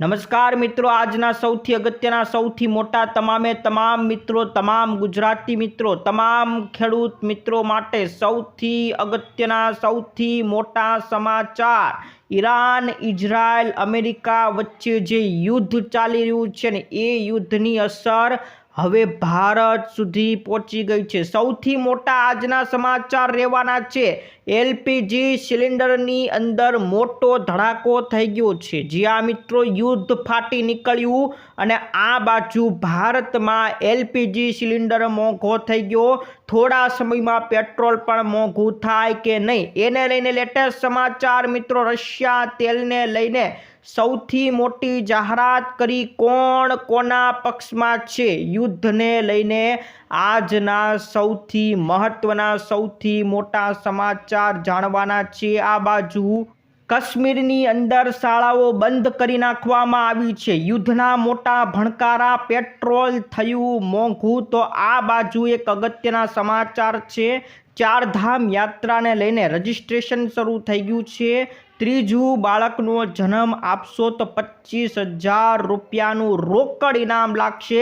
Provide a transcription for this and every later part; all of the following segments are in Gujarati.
નમસ્કાર મિત્રો, આજના સૌથી અગત્યના સૌથી મોટા તમામ મિત્રો, તમામ ગુજરાતી મિત્રો, તમામ ખેડૂત મિત્રો માટે સૌથી અગત્યના સૌથી મોટા સમાચાર। ઈરાન, ઇઝરાયલ, અમેરિકા વચ્ચે જે યુદ્ધ ચાલી રહ્યું છે ને એ યુદ્ધની અસર હવે ભારત સુધી પહોંચી ગઈ છે। સૌથી મોટા આજના સમાચાર રહેવાના છે એલપીજી સિલિન્ડરની અંદર મોટો ધડાકો થઈ ગયો છે। જ્યાં મિત્રો યુદ્ધ ફાટી નીકળ્યું અને આ બાજુ ભારતમાં એલપીજી સિલિન્ડર મોંઘો થઈ ગયો। થોડા સમયમાં પેટ્રોલ પણ મોંઘું થાય કે નહીં એને લઈને લેટેસ્ટ સમાચાર મિત્રો। રશિયા તેલને લઈને સૌથી મોટી જાહેરાત કરી। કોણ કોના પક્ષમાં છે યુદ્ધને લઈને આજના સૌથી મહત્વના સૌથી મોટા સમાચાર જાણવાના છે। આ બાજુ કાશ્મીરની અંદર શાળાઓ બંધ કરી નાખવામાં આવી છે। યુદ્ધના મોટા ભણકારા, પેટ્રોલ થયું મોંઘું। તો આ બાજુ એક અગત્યના સમાચાર છે। ચારધામ યાત્રાને લઈને રજીસ્ટ્રેશન શરૂ થઈ ગયું છે। ત્રીજું બાળકનો જન્મ આપશો તો 25,000 રૂપિયાનું રોકડ ઇનામ લાગશે।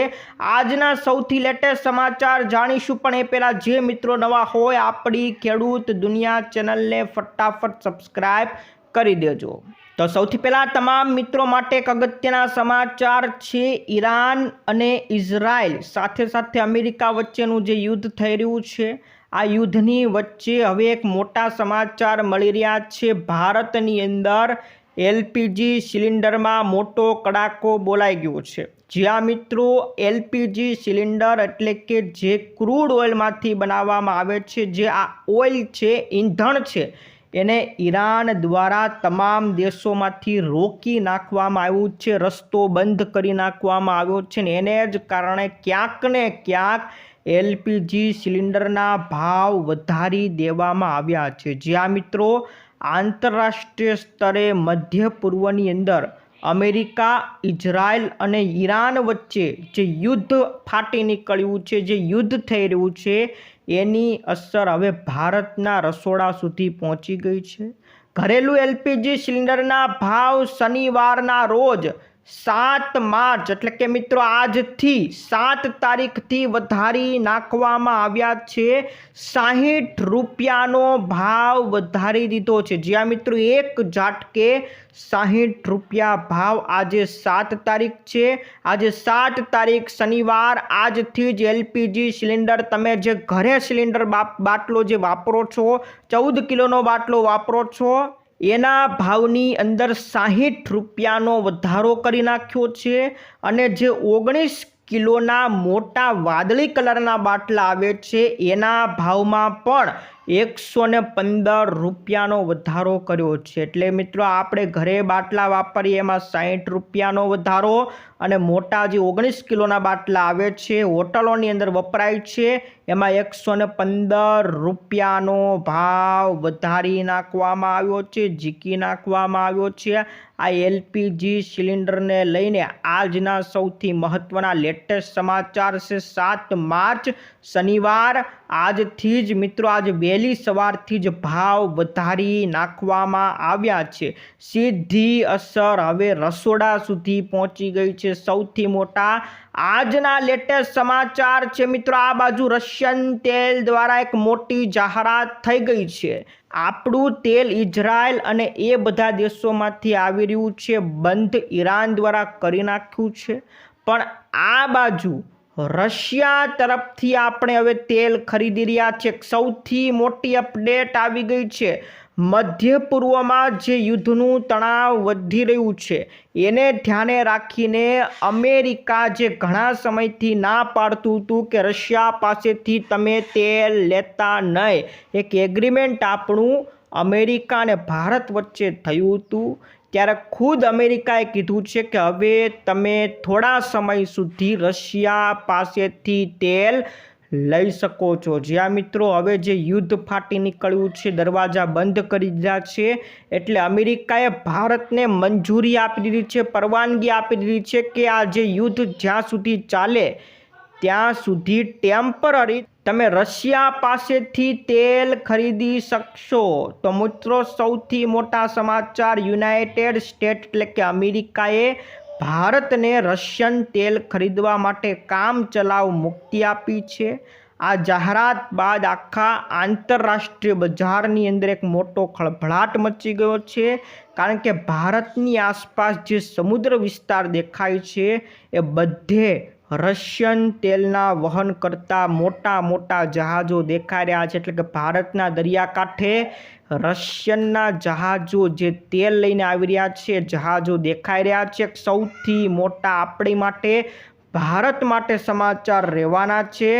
આજના સૌથી લેટેસ્ટ સમાચાર જાણીશું, પણ એ પહેલાં જે મિત્રો નવા હોય આપણી ખેડૂત દુનિયા ચેનલને ફટાફટ સબસ્ક્રાઈબ કરી દેજો। તો સૌથી પહેલાં તમામ મિત્રો માટે એક અગત્યના સમાચાર છે। ઈરાન અને ઇઝરાયલ સાથે સાથે અમેરિકા વચ્ચેનું જે યુદ્ધ થઈ રહ્યું છે આ યુદ્ધની વચ્ચે હવે એક મોટા સમાચાર મળી રહ્યા છે। ભારતની અંદર એલપીજી સિલિન્ડરમાં મોટો કડાકો બોલાઈ ગયો છે। જ્યાં મિત્રો એલપીજી સિલિન્ડર એટલે કે જે ક્રૂડ ઓઇલમાંથી બનાવવામાં આવે છે, જે આ ઓઇલ છે, ઈંધણ છે, એને ઈરાન દ્વારા તમામ દેશોમાંથી રોકી નાખવામાં આવ્યું છે। રસ્તો બંધ કરી નાખવામાં આવ્યો છે ને એને જ કારણે ક્યાંક ને ક્યાંક એલપીજી સિલિન્ડરના ભાવ વધારી દેવામાં આવ્યા છે। જ્યાં મિત્રો આંતરરાષ્ટ્રીય સ્તરે મધ્ય પૂર્વની અંદર અમેરિકા, ઇઝરાયલ અને ઈરાન વચ્ચે જે યુદ્ધ ફાટી નીકળ્યું છે, જે યુદ્ધ થઈ રહ્યું છે એની અસર હવે ભારતના રસોડા સુધી પહોંચી ગઈ છે। ઘરેલું એલપીજી સિલિન્ડરના ભાવ શનિવારના રોજ 7 માર્ચ એટલે કે મિત્રો આજથી 7 તારીખથી વધારી નાખવામાં આવ્યા છે। 60 રૂપિયાનો ભાવ વધારી દીધો છે। જ્યાં મિત્રો એક ઝાટકે 60 રૂપિયા ભાવ આજે 7 તારીખ છે। આજે 7 તારીખ શનિવાર, આજથી જ એલપીજી સિલિન્ડર તમે જે ઘરે સિલિન્ડર બાટલો જે વાપરો છો, 14 કિલોનો બાટલો વાપરો છો, એના ભાવની અંદર 60 રૂપિયાનો વધારો કરી નાખ્યો છે। અને જે 19 કિલોના મોટા વાદળી કલરના બાટલા આવે છે એના ભાવમાં પણ 115 રૂપિયાનો વધારો કર્યો છે। એટલે મિત્રો આપણે ઘરે બાટલા વાપરીએ એમાં 60 રૂપિયાનો વધારો, અને મોટા જે 19 કિલોના બાટલા આવે છે હોટલોની અંદર વપરાય છે એમાં 115 રૂપિયાનો ભાવ વધારી નાખવામાં આવ્યો છે, ઝીકી નાખવામાં આવ્યો છે। આ એલપીજી સિલિન્ડરને લઈને આજના સૌથી મહત્વના લેટેસ્ટ સમાચાર છે। 7 માર્ચ શનિવાર, આજથી જ મિત્રો આજે વહેલી સવારથી જ ભાવ વધારી નાખવામાં આવ્યા છે। સીધી અસર હવે રસોડા સુધી પહોંચી ગઈ છે। સૌથી મોટા આજના લેટેસ્ટ સમાચાર છે મિત્રો। આ બાજુ રશિયન તેલ દ્વારા એક મોટી જાહેરાત થઈ ગઈ છે। આપણું તેલ ઇઝરાયલ અને એ બધા દેશોમાંથી આવી રહ્યું છે, બંધ ઈરાન દ્વારા કરી નાખ્યું છે। પણ આ બાજુ રશિયા તરફથી આપણે હવે તેલ ખરીદી રહ્યા છે। સૌથી મોટી અપડેટ આવી ગઈ છે। મધ્ય પૂર્વમાં જે યુદ્ધનું તણાવ વધી રહ્યું છે એને ધ્યાને રાખીને અમેરિકા જે ઘણા સમયથી ના પાડતું હતું કે રશિયા પાસેથી તમે તેલ લેતા નહીં, એક એગ્રીમેન્ટ આપણું અમેરિકા અને ભારત વચ્ચે થયું હતું, ત્યારે ખુદ અમેરિકાએ કીધું છે કે હવે તમે થોડા સમય સુધી રશિયા પાસેથી તેલ લઈ શકો છો। જ્યાં મિત્રો હવે જે યુદ્ધ ફાટી નીકળ્યું છે, દરવાજા બંધ કરી દીધા છે, એટલે અમેરિકાએ ભારતને મંજૂરી આપી દીધી છે, પરવાનગી આપી દીધી છે કે આ જે યુદ્ધ જ્યાં સુધી ચાલે ત્યાં સુધી ટેમ્પરરી તમે રશિયા પાસેથી તેલ ખરીદી શકશો। તો મિત્રો સૌથી મોટા સમાચાર, યુનાઇટેડ સ્ટેટ એટલે કે અમેરિકાએ ભારતને રશિયન તેલ ખરીદવા માટે કામચલાઉ મુક્તિ આપી છે. આ જાહેરાત બાદ આખા આંતરરાષ્ટ્રીય બજારની અંદર એક મોટો ખળભળાટ મચી ગયો છે, કારણ કે ભારતની આસપાસ જે સમુદ્ર વિસ્તાર દેખાય છે એ બધે રશિયન તેલના વહન કરતા મોટા મોટા જહાજો દેખાઈ રહ્યા છે. એટલે કે ભારતના દરિયાકાંઠે રશિયનના જહાજો જે તેલ લઈને આવી રહ્યા છે જહાજો દેખાઈ રહ્યા છે. સૌથી મોટા આપણી માટે ભારત માટે સમાચાર રહેવાના છે.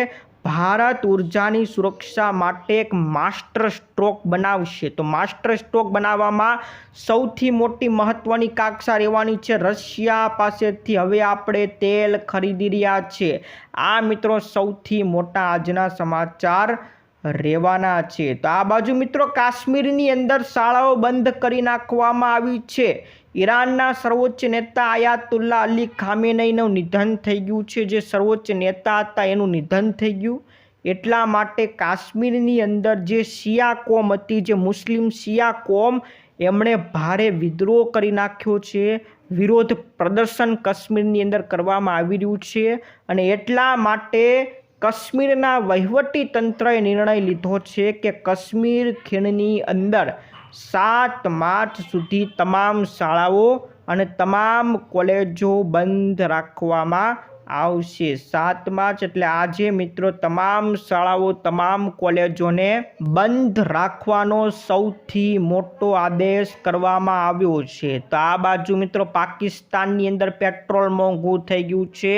ભારત ઉર્જાની સુરક્ષા માટે એક માસ્ટર સ્ટ્રોક બનાવશે. તો માસ્ટર સ્ટ્રોક બનાવવામાં સૌથી મોટી મહત્વની કાક્ષા રહેવાની છે રશિયા પાસેથી હવે આપણે તેલ ખરીદી રહ્યા છીએ. આ મિત્રો સૌથી મોટા આજના સમાચાર રહેવાના છે. તો આ બાજુ મિત્રો કાશ્મીરની અંદર શાળાઓ બંધ કરી નાખવામાં આવી છે. ઈરાનના સર્વોચ્ચ નેતા આયાતુલ્લા અલી ખામેનઈનું નિધન થઈ ગયું છે. જે સર્વોચ્ચ નેતા હતા એનું નિધન થઈ ગયું. એટલા માટે કાશ્મીરની અંદર જે શિયા કોમ હતી, જે મુસ્લિમ શિયા કોમ, એમણે ભારે વિદ્રોહ કરી નાખ્યો છે. વિરોધ પ્રદર્શન કાશ્મીરની અંદર કરવામાં આવી રહ્યું છે અને એટલા માટે કાશ્મીરના વહીવટી તંત્રએ નિર્ણય લીધો છે કે કાશ્મીર ખીણની અંદર 7 માર્ચ સુધી તમામ શાળાઓ અને તમામ કોલેજો બંધ રાખવામાં આવશે. 7 માર્ચ એટલે આજે મિત્રો તમામ શાળાઓ તમામ કોલેજોને બંધ રાખવાનો સૌથી મોટો આદેશ કરવામાં આવ્યો છે. તો આ બાજુ મિત્રો પાકિસ્તાનની અંદર પેટ્રોલ મોંઘું થઈ ગયું છે.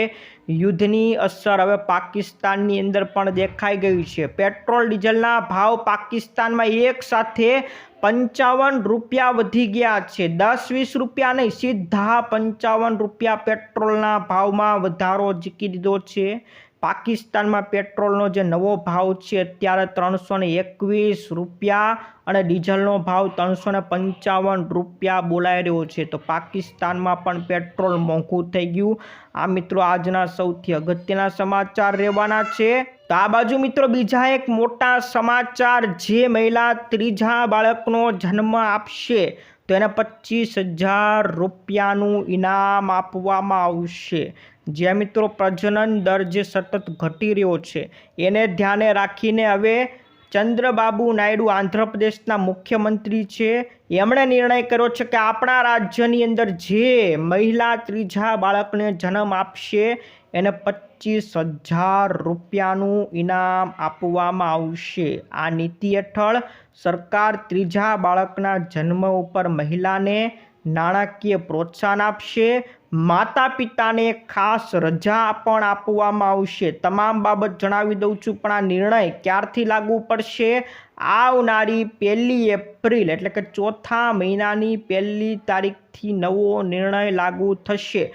યુદ્ધની અસર હવે પાકિસ્તાનની અંદર પણ દેખાઈ ગઈ છે. પેટ્રોલ ડીઝલના ભાવ પાકિસ્તાનમાં એક સાથે 55 રૂપિયા વધી ગયા છે. 10-20 રૂપિયા નહીં, સીધા 55 રૂપિયા પેટ્રોલના ભાવમાં વધારો ઝીકી દીધો છે. પાકિસ્તાનમાં પેટ્રોલનો જે નવો ભાવ છે અત્યારે 321 રૂપિયા અને ડીઝલનો ભાવ 355 રૂપિયા બોલાઈ રહ્યો છે. તો પાકિસ્તાનમાં પણ પેટ્રોલ મોંઘું થઈ ગયું. આ મિત્રો આજના સૌથી અગત્યના સમાચાર રહેવાના છે. તો આ બાજુ મિત્રો બીજા એક મોટા સમાચાર, જે મહિલા ત્રીજા બાળકનો જન્મ આપશે તો એને 25,000 રૂપિયાનું ઇનામ આપવામાં આવશે. જ્યાં મિત્રો પ્રજનન દર જે સતત ઘટી રહ્યો છે એને ધ્યાને રાખીને હવે ચંદ્રબાબુ નાયડુ આંધ્રપ્રદેશના મુખ્યમંત્રી છે, એમણે નિર્ણય કર્યો છે કે આપણા રાજ્યની અંદર જે મહિલા ત્રીજા બાળકને જન્મ આપશે એને 25,000 રૂપિયાનું ઇનામ આપવામાં આવશે. આ નીતિ હેઠળ સરકાર ત્રીજા બાળકના જન્મ ઉપર મહિલાને નાણાકીય પ્રોત્સાહન આપશે. માતા પિતાને ખાસ રજા પણ આપવામાં આવશે. તમામ બાબત જણાવી દઉં છું, પણ આ નિર્ણય ક્યારથી લાગુ પડશે? આવનારી 1 એપ્રિલ એટલે કે ચોથા મહિનાની 1 તારીખથી નવો નિર્ણય લાગુ થશે.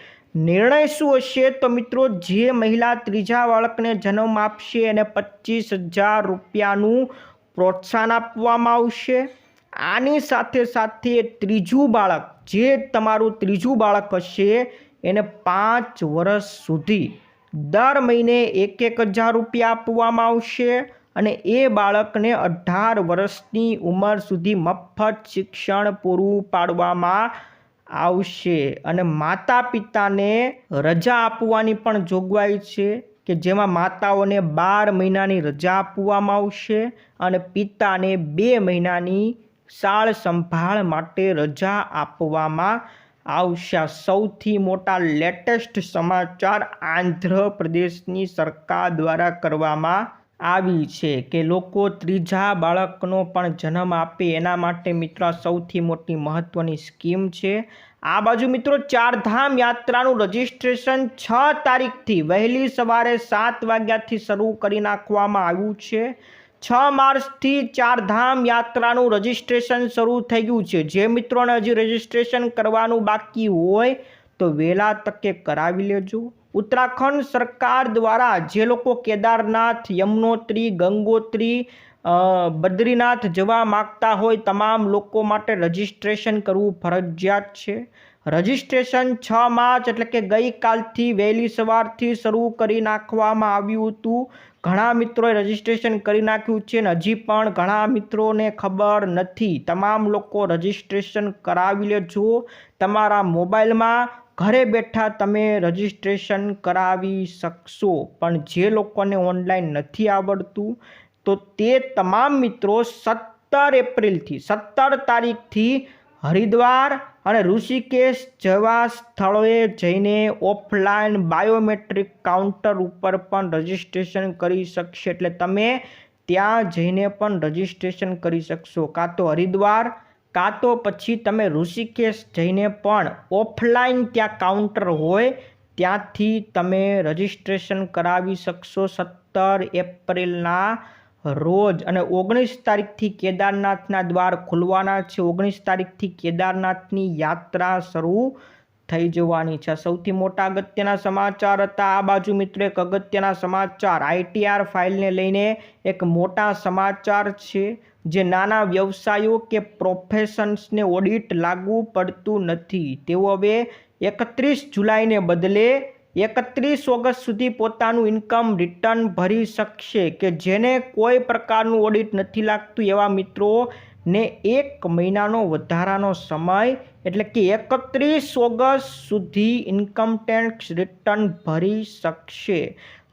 નિર્ણય શું હશે? તો મિત્રો જે મહિલા ત્રીજા બાળકને જન્મ આપશે એને 25,000 રૂપિયાનું પ્રોત્સાહન આપવામાં આવશે. આની સાથે સાથે ત્રીજું બાળક, જે તમારું ત્રીજું બાળક હશે એને 5 વર્ષ સુધી દર મહિને 1,000 રૂપિયા આપવામાં આવશે અને એ બાળકને 18 વર્ષની ઉંમર સુધી મફત શિક્ષણ પૂરું પાડવામાં આવશે. અને માતા પિતાને રજા આપવાની પણ જોગવાઈ છે કે જેમાં માતાઓને 12 મહિનાની રજા આપવામાં આવશે અને પિતાને 2 મહિનાની સાળ સંભાળ માટે રજા આપવામાં આવશે. સૌથી મોટા લેટેસ્ટ સમાચાર આંધ્રપ્રદેશની સરકાર દ્વારા કરવામાં આવી છે કે લોકો ત્રીજા બાળકનો પણ જન્મ આપે એના માટે મિત્રો સૌથી મોટી મહત્વની સ્કીમ છે. આ બાજુ મિત્રો ચારધામ યાત્રાનું રજીસ્ટ્રેશન 6 તારીખથી વહેલી સવારે 7 વાગ્યાથી શરૂ કરી નાખવામાં આવ્યું છે. 6 માર્ચથી ચારધામ યાત્રાનું રજીસ્ટ્રેશન શરૂ થઈ ગયું છે. જે મિત્રોને હજી રજીસ્ટ્રેશન કરવાનું બાકી હોય તો વહેલા તકે કરાવી લેજો. ઉત્તરાખંડ સરકાર દ્વારા જે લોકો કેદારનાથ, યમનોત્રી, ગંગોત્રી, બદ્રીનાથ જવા માગતા હોય તમામ લોકો માટે રજીસ્ટ્રેશન કરવું ફરજિયાત છે. રજીસ્ટ્રેશન 6 માર્ચ એટલે કે ગઈકાલથી વહેલી સવારથી શરૂ કરી નાખવામાં આવ્યું હતું. ઘણા મિત્રોએ રજીસ્ટ્રેશન કરી નાખ્યું છે અને હજી પણ ઘણા મિત્રોને ખબર નથી. તમામ લોકો રજીસ્ટ્રેશન કરાવી લેજો. તમારા મોબાઈલમાં ઘરે બેઠા તમે રજિસ્ટ્રેશન કરાવી શકશો. પણ જે લોકોને ઓનલાઈન નથી આવડતું તો તે તમામ મિત્રો 17 તારીખથી હરિદ્વાર અને ઋષિકેશ જેવા સ્થળોએ જઈને ઓફલાઈન બાયોમેટ્રિક કાઉન્ટર ઉપર પણ રજિસ્ટ્રેશન કરી શકશે. એટલે તમે ત્યાં જઈને પણ રજિસ્ટ્રેશન કરી શકશો. કાં તો હરિદ્વાર કાં તો પછી તમે ઋષિકેશ જઈને પણ ઓફલાઈન ત્યાં કાઉન્ટર હોય ત્યાંથી તમે રજિસ્ટ્રેશન કરાવી શકશો 17 એપ્રિલના રોજ. અને 19 તારીખથી કેદારનાથના દ્વાર ખુલવાના છે. 19 તારીખથી કેદારનાથની યાત્રા શરૂ થઈ જવાની છે. સૌથી મોટા અગત્યના સમાચાર હતા. આ બાજુ મિત્રો એક અગત્યના સમાચાર ITR ફાઇલને લઈને એક મોટા સમાચાર છે. જે નાના વ્યવસાયો કે પ્રોફેશન્સને ઓડિટ લાગુ પડતું નથી. તેઓ હવે 31 જુલાઈને બદલે 31 ઓગસ્ટ સુધી પોતાનું ઇન્કમ રિટર્ન ભરી શકશે. કે જેને કોઈ પ્રકારનું ઓડિટ નથી લાગતું એવા મિત્રોને 1 મહિનાનો વધારાનો સમય એટલે કે 31 ઓગસ્ટ સુધી ઇન્કમ ટેક્સ રિટર્ન ભરી શકશે.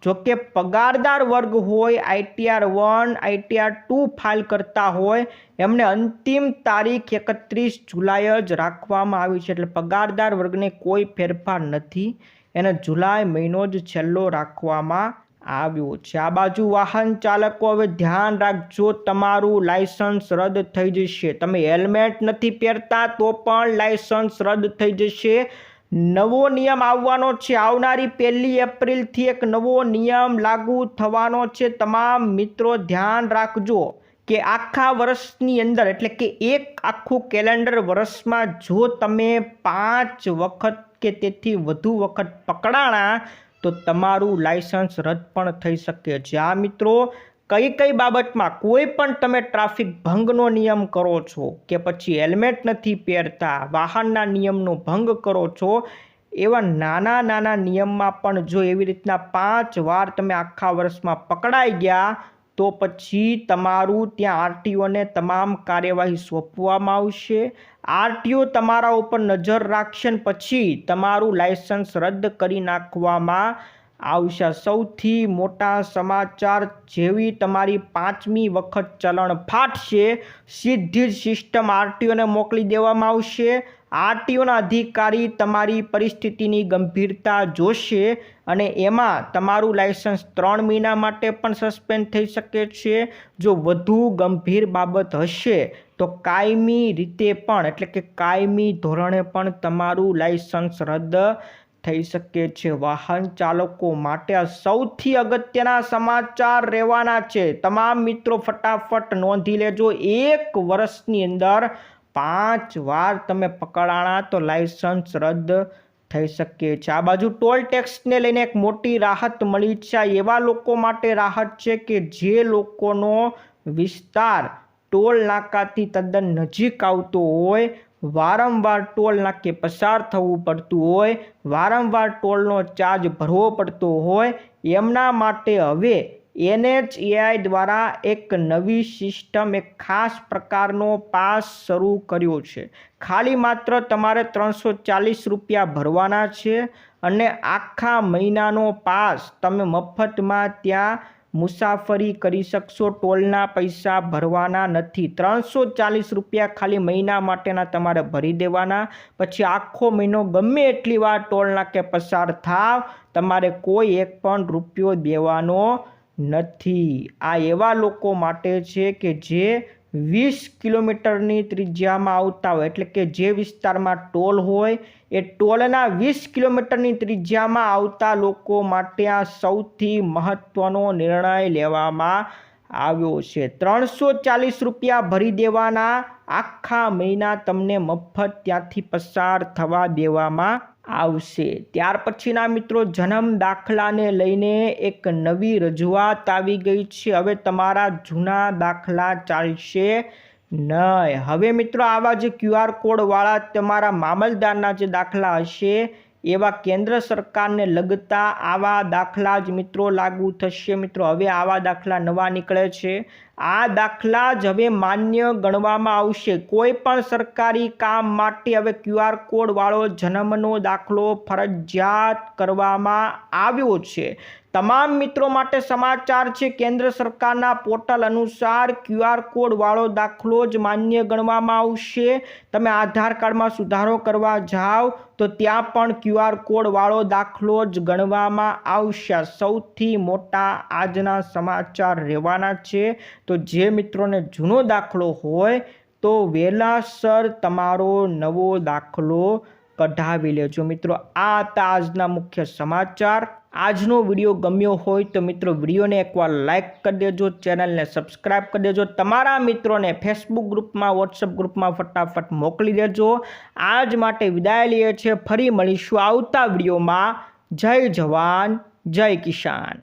જોકે પગારદાર વર્ગ હોય, ITR 1, ITR 2 ફાઇલ કરતા હોય એમને અંતિમ તારીખ 31 જુલાઈ જ રાખવામાં આવી છે. એટલે પગારદાર વર્ગને કોઈ ફેરફાર નથી, એને જુલાઈ મહિનો જ છેલ્લો રાખવામાં આવ્યો છે. આ બાજુ વાહન ચાલકો હવે ધ્યાન રાખજો, તમારું લાયસન્સ રદ થઈ જશે. તમે હેલ્મેટ નથી પહેરતા તો પણ લાયસન્સ રદ થઈ જશે. નવો નિયમ આવવાનો છે. આવનારી 1 એપ્રિલથી એક નવો નિયમ લાગુ થવાનો છે. તમામ મિત્રો ધ્યાન રાખજો કે આખા વર્ષની અંદર એટલે કે એક આખું કેલેન્ડર વર્ષમાં જો તમે 5 વખત કે તેથી વધુ વખત પકડાણા તો તમારું લાયસન્સ રદ પણ થઈ શકે છે. આ મિત્રો કઈ બાબતમાં કોઈ પણ તમે ટ્રાફિક ભંગનો નિયમ કરો છો કે પછી હેલ્મેટ નથી પહેરતા, વાહનના નિયમનો ભંગ કરો છો, એવા નાના નિયમમાં પણ જો એવી રીતના 5 વાર તમે આખા વર્ષમાં પકડાઈ ગયા તો પછી તમારું ત્યાં RTOને તમામ કાર્યવાહી સોંપવામાં આવશે. RTO તમારા ઉપર નજર રાખશે ને પછી તમારું લાયસન્સ રદ કરી નાખવામાં આવશે. સૌથી મોટા સમાચાર, જેવી તમારી 5મી વખત ચલણ ફાટશે સીધી જ સિસ્ટમ RTOને મોકલી દેવામાં આવશે. RTOના અધિકારી તમારી પરિસ્થિતિની ગંભીરતા જોશે અને એમાં તમારું લાયસન્સ 3 મહિના માટે પણ સસ્પેન્ડ થઈ શકે છે. જો વધુ ગંભીર બાબત હશે તો કાયમી રીતે પણ એટલે કે કાયમી ધોરણે પણ તમારું લાયસન્સ રદ થઈ શકે છે. વાહન ચાલકો માટે આ સૌથી અગત્યના સમાચાર રહેવાના છે. તમામ મિત્રો ફટાફટ નોંધી લેજો. 1 વર્ષની અંદર 5 વાર તમે પકડાણા તો લાયસન્સ રદ થઈ શકે છે. આ બાજુ ટોલ ટેક્સને લઈને એક મોટી રાહત મળી છે. એવા લોકો માટે રાહત છે કે જે લોકોનો વિસ્તાર ટોલ નાકાથી તદ્દન નજીક આવતો હોય, વારંવાર ટોલ નાકે પસાર થવું પડતું હોય, વારંવાર ટોલનો ચાર્જ ભરવો પડતો હોય, એમના માટે હવે NHAI દ્વારા એક નવી સિસ્ટમ, એક ખાસ પ્રકારનો પાસ શરૂ કર્યો છે. ખાલી માત્ર તમારે 340 રૂપિયા ભરવાના છે અને આખા મહિનાનો પાસ તમે મફતમાં ત્યાં મુસાફરી કરી શકશો. ટોલના પૈસા ભરવાના નથી. 340 રૂપિયા ખાલી મહિના માટેના તમારે ભરી દેવાના. પછી આખો મહિનો ગમે એટલી વાર ટોલ નાકે પસાર થાવ તમારે કોઈ એક પણ રૂપિયો દેવાનો નથી. આ એવા લોકો માટે છે કે જે 20 કિલોમીટરની ત્રિજ્યામાં આવતા હોય એટલે કે જે વિસ્તારમાં ટોલ હોય એ ટોલના 20 કિલોમીટરની ત્રિજ્યામાં આવતા લોકો માટે આ સૌથી મહત્વનો નિર્ણય લેવામાં આવ્યો છે. 340 રૂપિયા ભરી દેવાના, આખા મહિના તમને મફત ત્યાંથી પસાર થવા દેવામાં આવશે. ત્યાર પછીના મિત્રો જન્મ દાખલાને લઈને એક નવી રજૂઆત આવી ગઈ છે. હવે તમારા જૂના દાખલા ચાલશે નહીં. હવે મિત્રો આવા જે QR કોડવાળા તમારા મામલતદારના જે દાખલા હશે એવા કેન્દ્ર સરકારને લગતા આવા દાખલા જ મિત્રો લાગુ થશે. મિત્રો હવે આવા દાખલા નવા નીકળે છે. આ દાખલા જ હવે માન્ય ગણવામાં આવશે. કોઈ પણ સરકારી કામ માટે હવે QR કોડવાળો જન્મનો દાખલો ફરજિયાત કરવામાં આવ્યો છે. તમામ મિત્રો માટે સમાચાર છે. કેન્દ્ર સરકારના પોર્ટલ અનુસાર QR કોડવાળો દાખલો જ માન્ય ગણવામાં આવશે. તમે આધાર કાર્ડમાં સુધારો કરવા જાઓ તો ત્યાં પણ QR કોડવાળો દાખલો જ ગણવામાં આવશે. સૌથી મોટા આજના સમાચાર રહેવાના છે. તો જે મિત્રોને જૂનો દાખલો હોય તો વહેલાસર તમારો નવો દાખલો કઢાવી લેજો. મિત્રો, આ હતા આજના મુખ્ય સમાચાર. આજનો વિડીયો ગમ્યો હોય તો મિત્રો વિડીયોને એકવાર લાઇક કરી દેજો, ચેનલને સબસ્ક્રાઈબ કરી દેજો, તમારા મિત્રોને ફેસબુક ગ્રુપમાં, વોટ્સઅપ ગ્રુપમાં ફટાફટ મોકલી દેજો. આજ માટે વિદાય લઈએ છીએ. ફરી મળીશું આવતા વિડીયોમાં. જય જવાન, જય કિસાન.